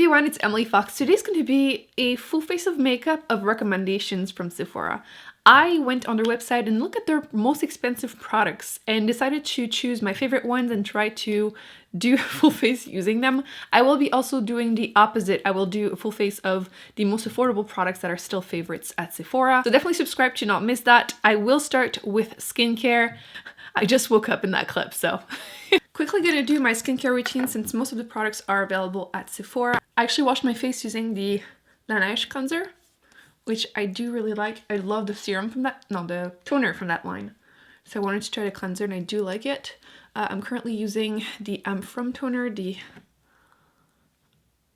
Hey everyone, it's Emily Fox. Today's going to be a full face of makeup of recommendations from Sephora. I went on their website and looked at their most expensive products and decided to choose my favorite ones and try to do a full face using them. I will be also doing the opposite. I will do a full face of the most affordable products that are still favorites at Sephora. So definitely subscribe to not miss that. I will start with skincare. I just woke up in that clip, so. Quickly gonna do my skincare routine since most of the products are available at Sephora. I actually washed my face using the Laneige cleanser, which I do really like. I love the serum from that, no, the toner from that line. So I wanted to try the cleanser and I do like it. I'm currently using the From toner, the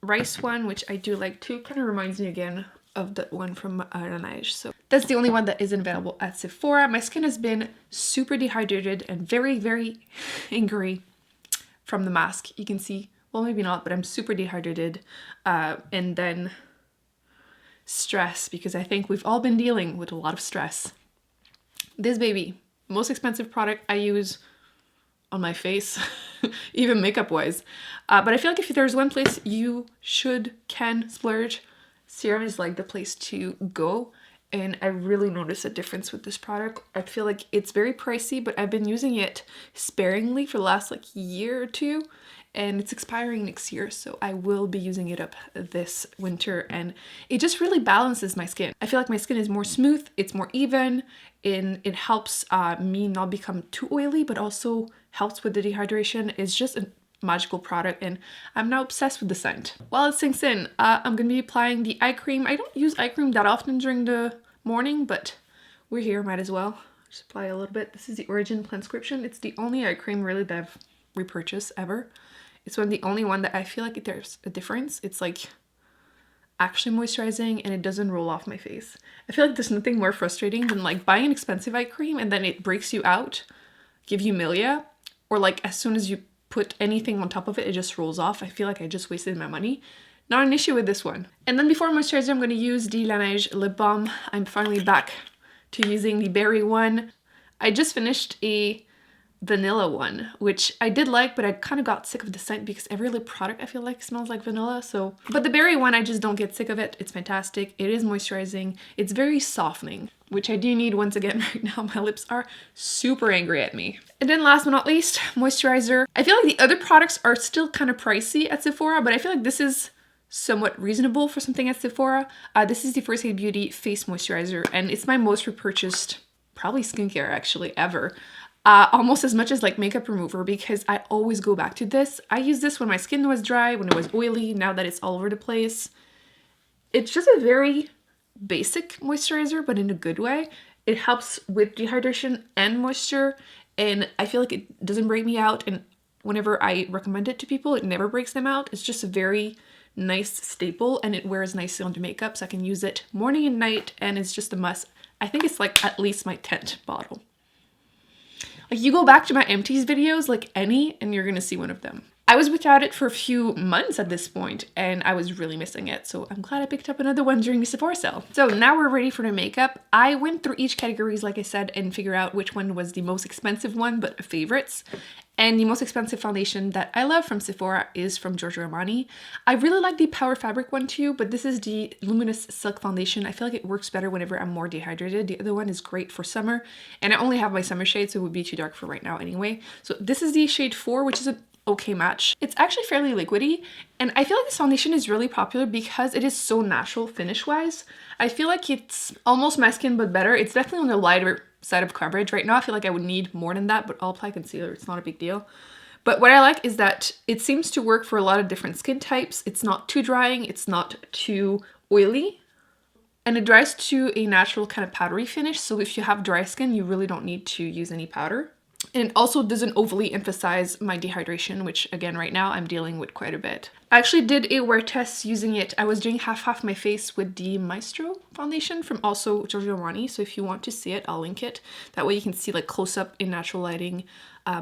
rice one, which I do like too. Kind of reminds me again of the one from Laneige. So that's the only one that isn't available at Sephora. My skin has been super dehydrated and very, very angry from the mask. You can see, well, maybe not, but I'm super dehydrated. And then stress, because I think we've all been dealing with a lot of stress. This baby, most expensive product I use on my face, even makeup wise. But I feel like if there's one place you can splurge, Serum is like the place to go. And I really notice a difference with this product. I feel like it's very pricey, but I've been using it sparingly for the last like year or two, and it's expiring next year, so I will be using it up this winter, and it just really balances my skin. I feel like my skin is more smooth, it's more even, and it helps me not become too oily, but also helps with the dehydration. It's just a magical product, and I'm now obsessed with the scent. While it sinks in, I'm gonna be applying the eye cream. I don't use eye cream that often during the morning, but we're here, might as well. Just apply a little bit. This is the Origin Plantscription. It's the only eye cream really that I've repurchased ever. It's one of the only one that I feel like there's a difference. It's like actually moisturizing and it doesn't roll off my face. I feel like there's nothing more frustrating than like buying an expensive eye cream and then it breaks you out, give you milia, or like as soon as you put anything on top of it, it just rolls off. I feel like I just wasted my money. Not an issue with this one. And then before moisturizer, I'm going to use the Laneige lip balm. I'm finally back to using the berry one. I just finished a vanilla one, which I did like, but I kind of got sick of the scent because every lip product I feel like smells like vanilla. So, but the berry one, I just don't get sick of it. It's fantastic. It is moisturizing. It's very softening, which I do need once again right now. My lips are super angry at me. And then last but not least, moisturizer. I feel like the other products are still kind of pricey at Sephora, but I feel like this is somewhat reasonable for something at Sephora. This is the First Aid Beauty Face Moisturizer, and it's my most repurchased, probably skincare actually, ever. Almost as much as like makeup remover, because I always go back to this. I used this when my skin was dry, when it was oily, now that it's all over the place. It's just a very basic moisturizer, but in a good way. It helps with dehydration and moisture, and I feel like it doesn't break me out, and whenever I recommend it to people, it never breaks them out. It's just a very nice staple, and it wears nicely onto makeup, so I can use it morning and night, and it's just a must. I think it's like at least my 10th bottle. Like, you go back to my empties videos, like any, and you're gonna see one of them. I was without it for a few months at this point, and I was really missing it, so I'm glad I picked up another one during the Sephora sale. So now we're ready for the makeup. I went through each categories, like I said, and figured out which one was the most expensive one, but favorites. And the most expensive foundation that I love from Sephora is from Giorgio Armani. I really like the Power Fabric one too, but this is the Luminous Silk Foundation. I feel like it works better whenever I'm more dehydrated. The other one is great for summer, and I only have my summer shade, so it would be too dark for right now anyway. So this is the shade 4, which is an okay match. It's actually fairly liquidy, and I feel like this foundation is really popular because it is so natural finish wise. I feel like it's almost my skin but better. It's definitely on the lighter side of coverage. Right now I feel like I would need more than that, but I'll apply concealer. It's not a big deal. But what I like is that it seems to work for a lot of different skin types. It's not too drying, it's not too oily, and it dries to a natural kind of powdery finish. So if you have dry skin, you really don't need to use any powder. And it also doesn't overly emphasize my dehydration, which again, right now I'm dealing with quite a bit. I actually did a wear test using it. I was doing half my face with the Maestro foundation from also Giorgio Armani. So if you want to see it, I'll link it. That way you can see like close up in natural lighting,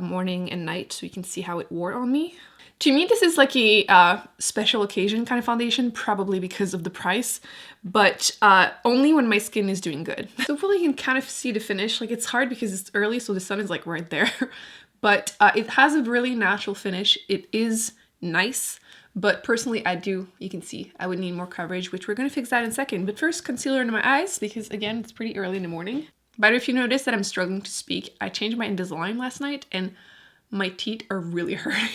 morning and night, so you can see how it wore on me. To me, this is like a special occasion kind of foundation, probably because of the price, but only when my skin is doing good. So hopefully you can kind of see the finish. Like, it's hard because it's early, so the sun is like right there, but it has a really natural finish. It is nice, But personally, I do, you can see, I would need more coverage, which we're going to fix that in a second. But first, concealer under my eyes, because again, it's pretty early in the morning. But if you notice that I'm struggling to speak, I changed my Invisalign last night and my teeth are really hurting.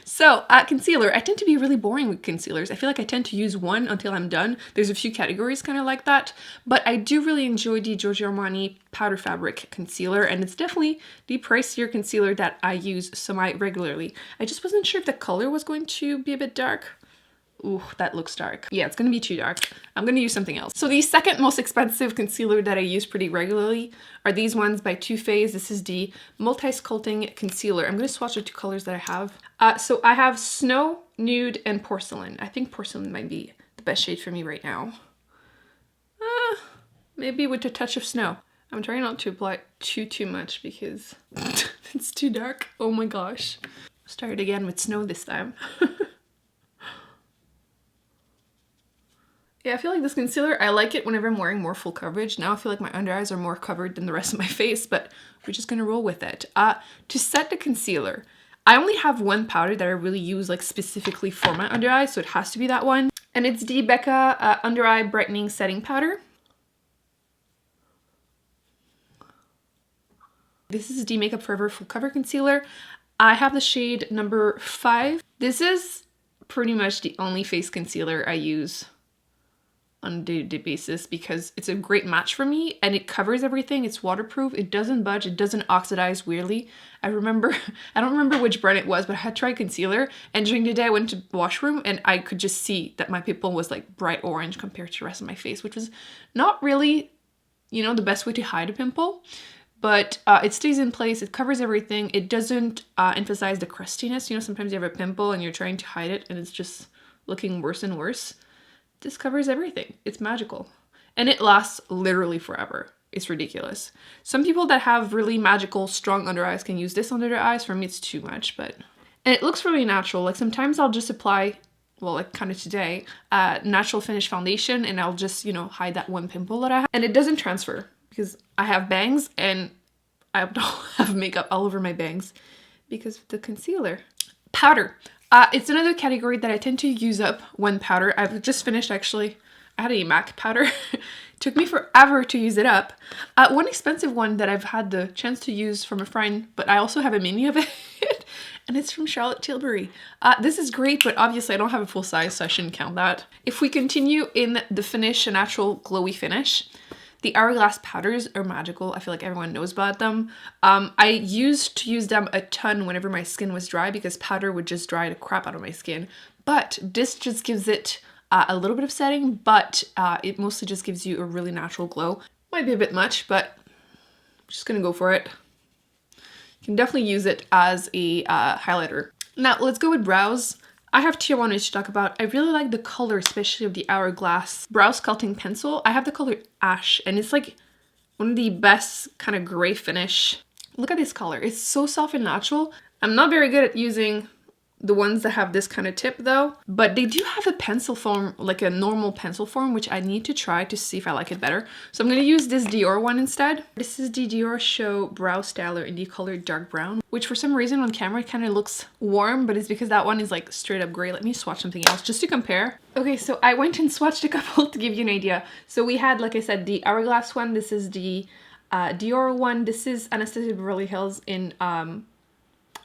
So concealer, I tend to be really boring with concealers. I feel like I tend to use one until I'm done. There's a few categories kind of like that, but I do really enjoy the Giorgio Armani Powder Fabric Concealer, and it's definitely the pricier concealer that I use semi-regularly. I just wasn't sure if the color was going to be a bit dark. Ooh, that looks dark. Yeah, it's gonna be too dark. I'm gonna use something else. So the second most expensive concealer that I use pretty regularly are these ones by Too Faced. This is the Multi-Sculpting Concealer. I'm gonna swatch the two colors that I have. So I have Snow, Nude, and Porcelain. I think Porcelain might be the best shade for me right now. Maybe with a touch of Snow. I'm trying not to apply too much because it's too dark. Oh my gosh. Start again with Snow this time. Yeah, I feel like this concealer, I like it whenever I'm wearing more full coverage. Now I feel like my under eyes are more covered than the rest of my face, but we're just gonna roll with it. To set the concealer, I only have one powder that I really use like specifically for my under eyes, so it has to be that one. And it's the Becca Under Eye Brightening Setting Powder. This is the Makeup Forever Full Cover Concealer. I have the shade number 5. This is pretty much the only face concealer I use on a day-to-day basis because it's a great match for me and it covers everything. It's waterproof, it doesn't budge, it doesn't oxidize weirdly. I don't remember which brand it was, but I had tried concealer and during the day I went to the washroom and I could just see that my pimple was like bright orange compared to the rest of my face, which was not really, you know, the best way to hide a pimple. But it stays in place, it covers everything, it doesn't emphasize the crustiness. You know, sometimes you have a pimple and you're trying to hide it and it's just looking worse and worse. This covers everything. It's magical. And it lasts literally forever. It's ridiculous. Some people that have really magical, strong under eyes can use this under their eyes. For me, it's too much, but... And it looks really natural. Like sometimes I'll just apply, well, like kind of today, natural finish foundation and I'll just, you know, hide that one pimple that I have. And it doesn't transfer because I have bangs and I don't have makeup all over my bangs because of the concealer. Powder. It's another category that I tend to use up when powder. I've just finished actually. I had a MAC powder. Took me forever to use it up. One expensive one that I've had the chance to use from a friend, but I also have a mini of it, and it's from Charlotte Tilbury. This is great, but obviously I don't have a full size, so I shouldn't count that. If we continue in the finish, a natural glowy finish, the Hourglass powders are magical. I feel like everyone knows about them. I used to use them a ton whenever my skin was dry because powder would just dry the crap out of my skin. But this just gives it a little bit of setting, but it mostly just gives you a really natural glow. Might be a bit much, but I'm just gonna go for it. You can definitely use it as a highlighter. Now let's go with brows. I have two I wanted to talk about. I really like the color, especially of the Hourglass Brow Sculpting Pencil. I have the color Ash, and it's like one of the best kind of gray finish. Look at this color. It's so soft and natural. I'm not very good at using the ones that have this kind of tip though, but they do have a pencil form, like a normal pencil form, which I need to try to see if I like it better. So I'm gonna use this Dior one instead. This is the Dior Show Brow Styler in the color dark brown, which for some reason on camera kind of looks warm, but it's because that one is like straight up gray. Let me swatch something else just to compare. Okay, so I went and swatched a couple to give you an idea. So we had, like I said, the Hourglass one. This is the Dior one. This is Anastasia Beverly Hills in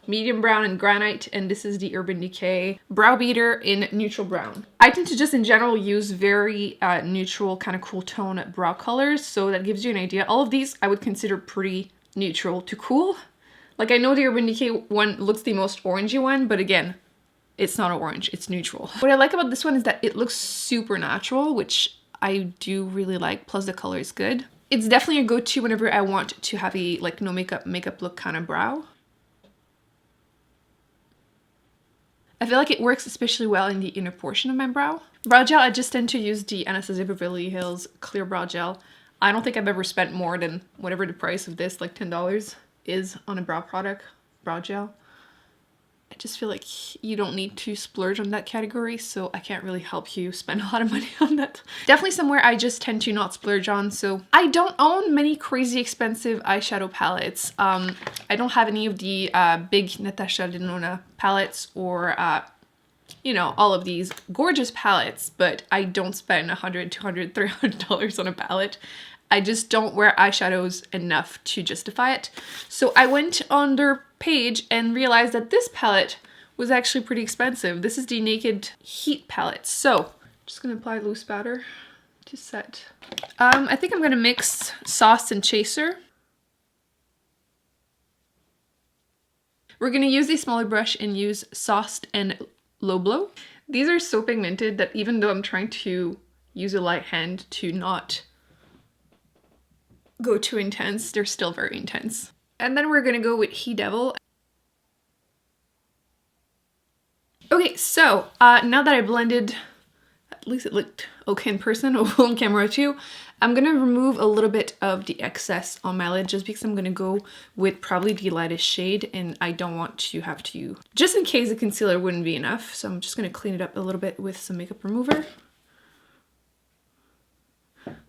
medium brown and granite, and this is the Urban Decay Brow Beater in neutral brown. I tend to just in general use very neutral kind of cool tone brow colors, so that gives you an idea. All of these I would consider pretty neutral to cool. Like I know the Urban Decay one looks the most orangey one, but again, it's not orange, it's neutral. What I like about this one is that it looks super natural, which I do really like, plus the color is good. It's definitely a go-to whenever I want to have a like no makeup look kind of brow. I feel like it works especially well in the inner portion of my brow. Brow gel, I just tend to use the Anastasia Beverly Hills Clear Brow Gel. I don't think I've ever spent more than whatever the price of this, like $10, is on a brow product, brow gel. I just feel like you don't need to splurge on that category, so I can't really help you spend a lot of money on that. Definitely somewhere I just tend to not splurge on, so I don't own many crazy expensive eyeshadow palettes. I don't have any of the big Natasha Denona palettes or you know, all of these gorgeous palettes, but I don't spend $100, $200, $300 on a palette. I just don't wear eyeshadows enough to justify it. So I went on their page and realized that this palette was actually pretty expensive. This is the Naked Heat palette. So just gonna apply loose powder to set. I think I'm gonna mix Sauce and Chaser. We're gonna use a smaller brush and use Sauced and Low Blow. These are so pigmented that even though I'm trying to use a light hand to not go too intense, they're still very intense. And then we're gonna go with He Devil. Okay, so now that I blended, at least it looked okay in person, on camera too, I'm gonna remove a little bit of the excess on my lid just because I'm gonna go with probably the lightest shade and I don't want to have to, just in case the concealer wouldn't be enough. So I'm just gonna clean it up a little bit with some makeup remover.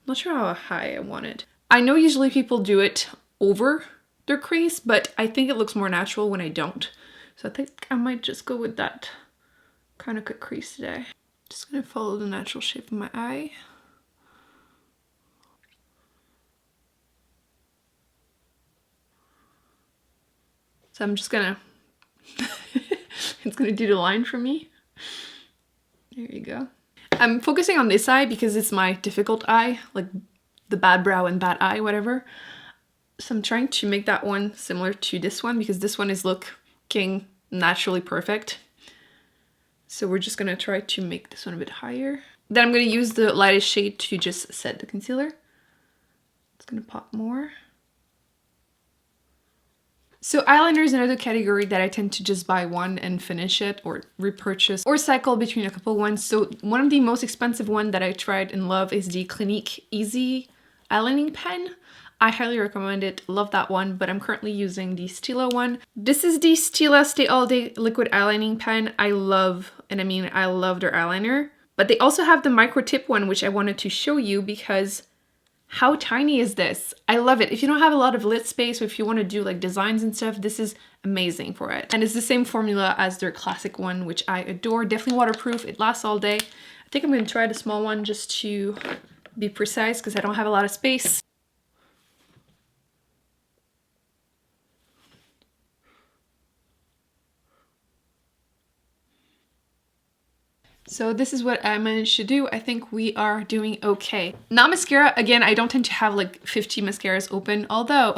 Not sure how high I want it. I know usually people do it over their crease, but I think it looks more natural when I don't. So I think I might just go with that kind of cut crease today. Just gonna follow the natural shape of my eye. So I'm just gonna, it's gonna do the line for me. There you go. I'm focusing on this eye because it's my difficult eye, like the bad brow and bad eye, whatever. So I'm trying to make that one similar to this one because this one is looking naturally perfect. So we're just gonna try to make this one a bit higher. Then I'm gonna use the lightest shade to just set the concealer. It's gonna pop more. So eyeliner is another category that I tend to just buy one and finish it or repurchase or cycle between a couple ones. So one of the most expensive one that I tried and love is the Clinique Easy eyelining pen. I highly recommend it, love that one, but I'm currently using the Stila one. This is the Stila Stay All Day Liquid Eyelining Pen. I love, and I mean I love their eyeliner. But they also have the micro tip one, which I wanted to show you because how tiny is this? I love it. If you don't have a lot of lid space or if you want to do like designs and stuff, this is amazing for it. And it's the same formula as their classic one, which I adore. Definitely waterproof. It lasts all day. I think I'm going to try the small one just to be precise because I don't have a lot of space. So this is what I managed to do. I think we are doing okay. Now mascara, again, I don't tend to have like 50 mascaras open, although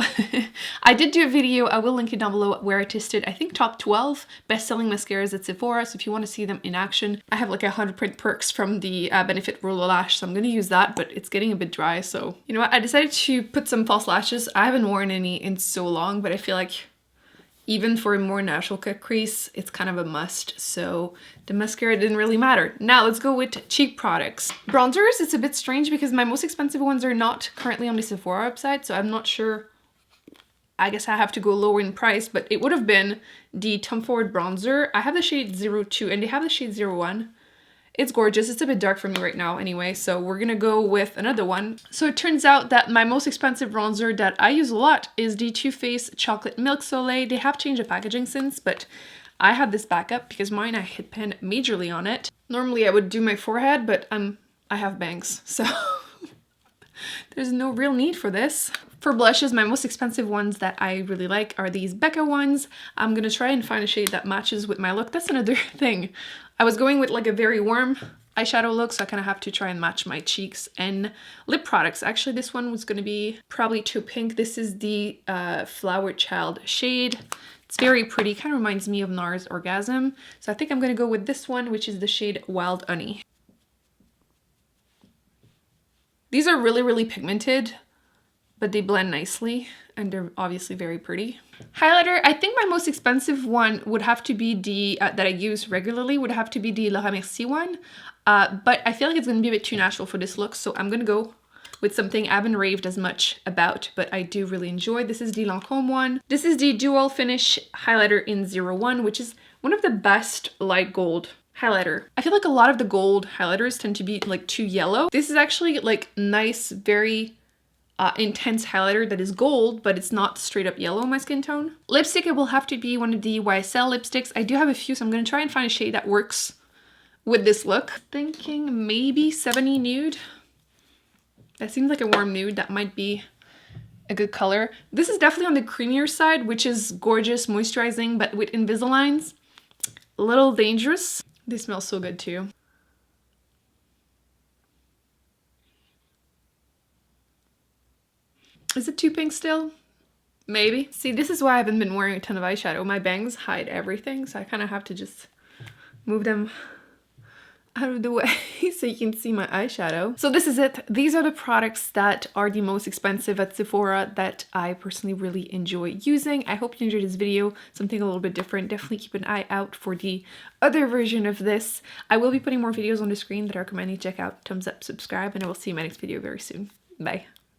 I did do a video, I will link it down below, where I tested, I think, top 12 best-selling mascaras at Sephora. So if you want to see them in action, I have like 100 perks from the Benefit Roller Lash, so I'm going to use that, but it's getting a bit dry. So you know what, I decided to put some false lashes. I haven't worn any in so long, but I feel like even for a more natural cut crease, it's kind of a must, so the mascara didn't really matter. Now let's go with cheek products. Bronzers, it's a bit strange because my most expensive ones are not currently on the Sephora website, so I'm not sure. I guess I have to go lower in price, but it would have been the Tom Ford bronzer. I have the shade 02 and they have the shade 01. It's gorgeous. It's a bit dark for me right now anyway, so we're gonna go with another one. So it turns out that my most expensive bronzer that I use a lot is the Too Faced Chocolate Milk Soleil. They have changed the packaging since, but I had this backup because mine I hit pan majorly on it. Normally I would do my forehead, but I have bangs, so there's no real need for this. For blushes, my most expensive ones that I really like are these Becca ones. I'm gonna try and find a shade that matches with my look. That's another thing. I was going with like a very warm eyeshadow look, so I kind of have to try and match my cheeks and lip products. Actually, this one was gonna be probably too pink. This is the Flower Child shade. It's very pretty, kind of reminds me of NARS Orgasm. So I think I'm gonna go with this one, which is the shade Wild Honey. These are really, really pigmented, but they blend nicely and they're obviously very pretty. Highlighter, I think my most expensive one would have to be the, that I use regularly, would have to be the Laura Mercier one. But I feel like it's gonna be a bit too natural for this look, so I'm gonna go with something I haven't raved as much about, but I do really enjoy. This is the Lancôme one. This is the Dual Finish Highlighter in 01, which is one of the best light gold highlighter. I feel like a lot of the gold highlighters tend to be like too yellow. This is actually like nice, very intense highlighter that is gold, but it's not straight up yellow in my skin tone. Lipstick, it will have to be one of the YSL lipsticks. I do have a few, so I'm gonna try and find a shade that works with this look. Thinking maybe 70 nude. That seems like a warm nude. That might be a good color. This is definitely on the creamier side, which is gorgeous, moisturizing, but with Invisaligns, a little dangerous. They smell so good too. Is it too pink still? Maybe. See, this is why I haven't been wearing a ton of eyeshadow. My bangs hide everything, so I kind of have to just move them out of the way so you can see my eyeshadow. So this is it. These are the products that are the most expensive at Sephora that I personally really enjoy using. I hope you enjoyed this video, something a little bit different. Definitely keep an eye out for the other version of this. I will be putting more videos on the screen that I recommend you check out. Thumbs up, subscribe, and I will see you in my next video very soon. Bye.